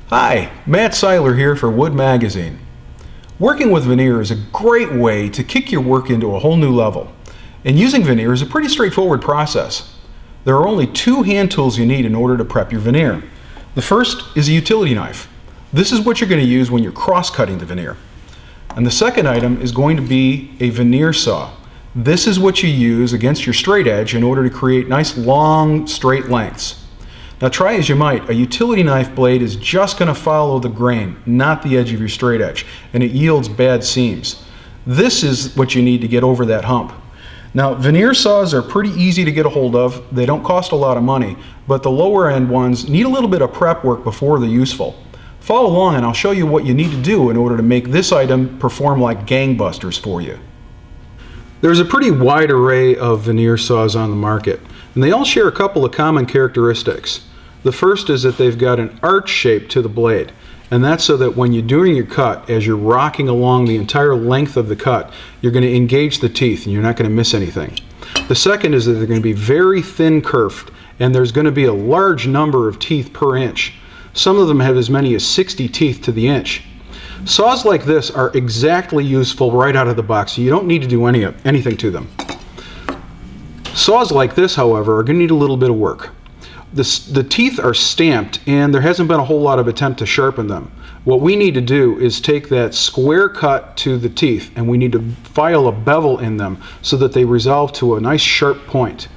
Hi, Matt Seiler here for Wood Magazine. Working with veneer is a great way to kick your work into a whole new level. And using veneer is a pretty straightforward process. There are only two hand tools you need in order to prep your veneer. The first is a utility knife. This is what you're going to use when you're cross-cutting the veneer. And the second item is going to be a veneer saw. This is what you use against your straight edge in order to create nice long straight lengths. Now try as you might, a utility knife blade is just going to follow the grain, not the edge of your straight edge, and it yields bad seams. This is what you need to get over that hump. Now veneer saws are pretty easy to get a hold of. They don't cost a lot of money, but the lower end ones need a little bit of prep work before they're useful. Follow along and I'll show you what you need to do in order to make this item perform like gangbusters for you. There's a pretty wide array of veneer saws on the market, and they all share a couple of common characteristics. The first is that they've got an arch shape to the blade, and that's so that when you're doing your cut, as you're rocking along the entire length of the cut, you're going to engage the teeth and you're not going to miss anything. The second is that they're going to be very thin curved, and there's going to be a large number of teeth per inch. Some of them have as many as 60 teeth to the inch. Saws like this are exactly useful right out of the box, so you don't need to do anything to them. Saws like this, however, are going to need a little bit of work. The teeth are stamped and there hasn't been a whole lot of attempt to sharpen them. What we need to do is take that square cut to the teeth and we need to file a bevel in them so that they resolve to a nice sharp point.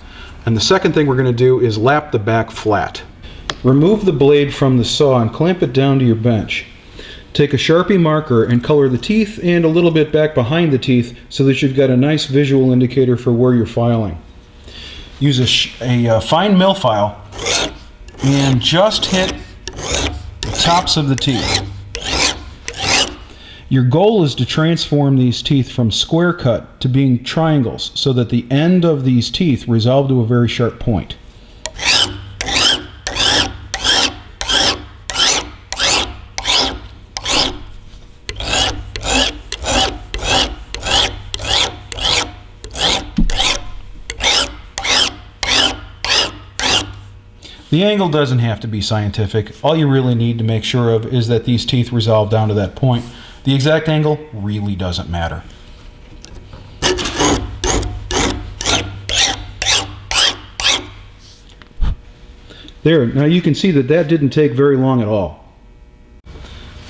And the second thing we're going to do is lap the back flat. Remove the blade from the saw and clamp it down to your bench. Take a Sharpie marker and color the teeth and a little bit back behind the teeth so that you've got a nice visual indicator for where you're filing. Use a fine mill file and just hit the tops of the teeth. Your goal is to transform these teeth from square cut to being triangles so that the end of these teeth resolve to a very sharp point. The angle doesn't have to be scientific. All you really need to make sure of is that these teeth resolve down to that point. The exact angle really doesn't matter. There, now you can see that that didn't take very long at all.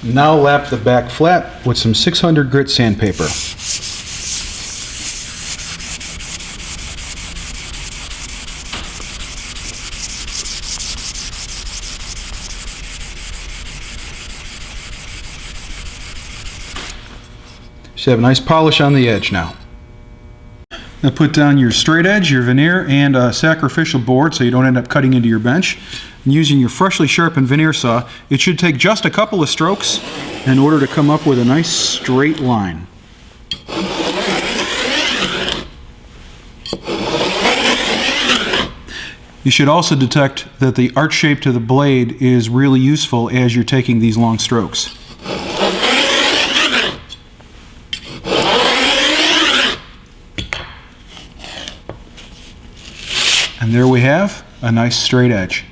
Now lap the back flat with some 600 grit sandpaper. Should have a nice polish on the edge now. Now put down your straight edge, your veneer, and a sacrificial board so you don't end up cutting into your bench. And using your freshly sharpened veneer saw, it should take just a couple of strokes in order to come up with a nice straight line. You should also detect that the arch shape to the blade is really useful as you're taking these long strokes. And there we have a nice straight edge.